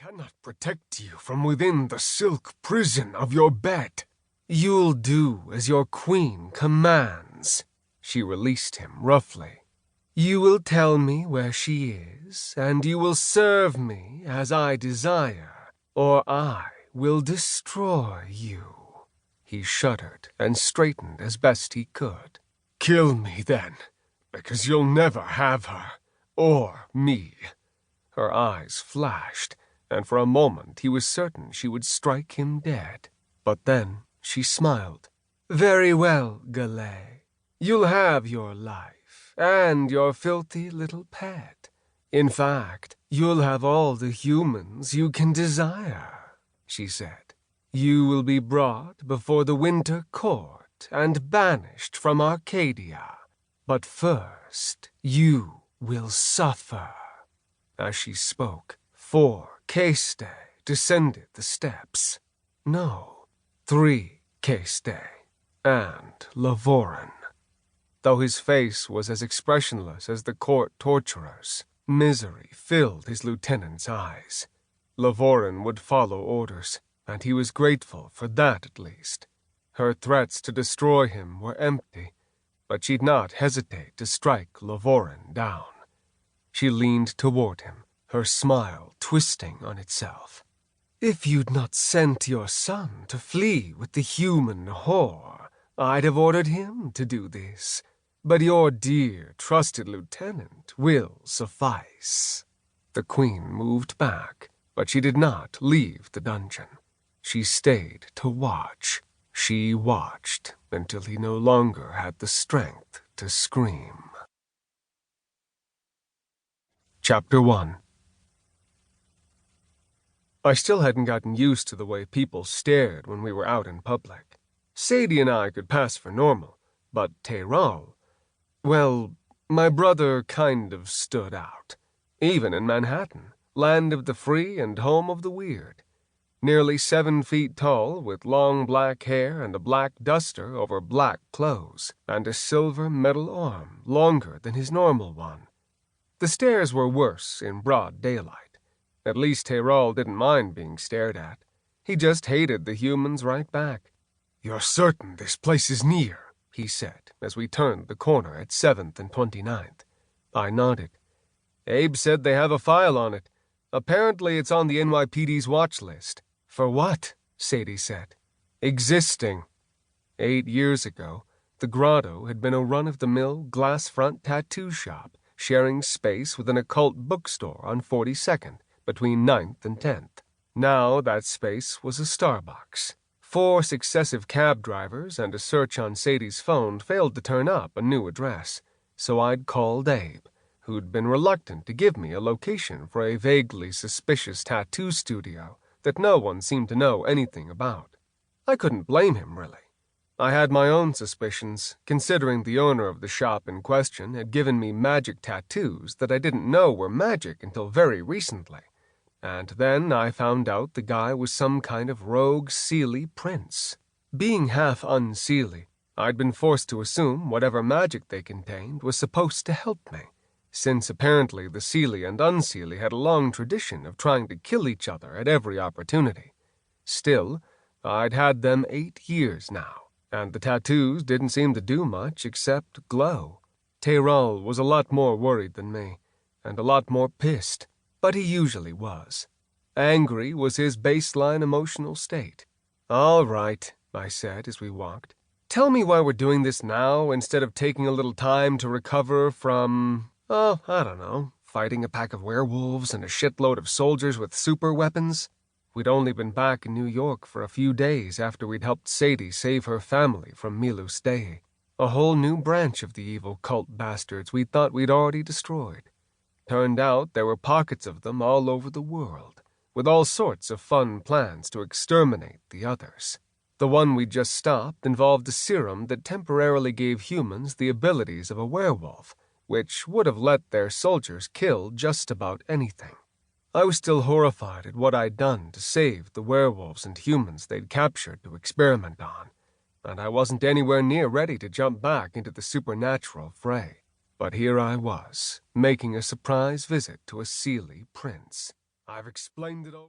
cannot protect you from within the silk prison of your bed. You'll do as your queen commands. She released him roughly. You will tell me where she is, and you will serve me as I desire, or I will destroy you. He shuddered and straightened as best he could. Kill me then, because you'll never have her, or me. Her eyes flashed, and for a moment he was certain she would strike him dead. But then she smiled. Very well, Galay. You'll have your life, and your filthy little pet. In fact, you'll have all the humans you can desire, she said. You will be brought before the Winter Court and banished from Arcadia. But first, you will suffer. As she spoke, 4 Caste descended the steps. No, 3 Caste and Lavorin. Though his face was as expressionless as the court torturers, misery filled his lieutenant's eyes. Lavorin would follow orders, and he was grateful for that at least. Her threats to destroy him were empty, but she'd not hesitate to strike Lavorin down. She leaned toward him, her smile twisting on itself. If you'd not sent your son to flee with the human whore, I'd have ordered him to do this. But your dear, trusted lieutenant will suffice. The queen moved back, but she did not leave the dungeon. She stayed to watch. She watched until he no longer had the strength to scream. Chapter 1. I still hadn't gotten used to the way people stared when we were out in public. Sadie and I could pass for normal, but Taeral, well, my brother kind of stood out. Even in Manhattan, land of the free and home of the weird. Nearly 7 feet tall, with long black hair and a black duster over black clothes, and a silver metal arm longer than his normal one. The stares were worse in broad daylight. At least Taeral didn't mind being stared at. He just hated the humans right back. "You're certain this place is near," he said, as we turned the corner at 7th and 29th. I nodded. Abe said they have a file on it. Apparently it's on the NYPD's watch list. For what? Sadie said. Existing. 8 years ago, the Grotto had been a run-of-the-mill glass-front tattoo shop, sharing space with an occult bookstore on 42nd, between 9th and 10th. Now that space was a Starbucks. 4 successive cab drivers and a search on Sadie's phone failed to turn up a new address, so I'd called Abe, who'd been reluctant to give me a location for a vaguely suspicious tattoo studio that no one seemed to know anything about. I couldn't blame him, really. I had my own suspicions, considering the owner of the shop in question had given me magic tattoos that I didn't know were magic until very recently. And then I found out the guy was some kind of rogue Seelie prince. Being half Unseelie, I'd been forced to assume whatever magic they contained was supposed to help me, since apparently the Seelie and Unseelie had a long tradition of trying to kill each other at every opportunity. Still, I'd had them 8 years now, and the tattoos didn't seem to do much except glow. Taeral was a lot more worried than me, and a lot more pissed, but he usually was. Angry was his baseline emotional state. "All right," I said as we walked. "Tell me why we're doing this now instead of taking a little time to recover from, I don't know, fighting a pack of werewolves and a shitload of soldiers with super weapons." We'd only been back in New York for a few days after we'd helped Sadie save her family from Milus Dei, a whole new branch of the evil cult bastards we thought we'd already destroyed. Turned out there were pockets of them all over the world, with all sorts of fun plans to exterminate the others. The one we just stopped involved a serum that temporarily gave humans the abilities of a werewolf, which would have let their soldiers kill just about anything. I was still horrified at what I'd done to save the werewolves and humans they'd captured to experiment on, and I wasn't anywhere near ready to jump back into the supernatural fray. But here I was, making a surprise visit to a Seelie prince. I've explained it all.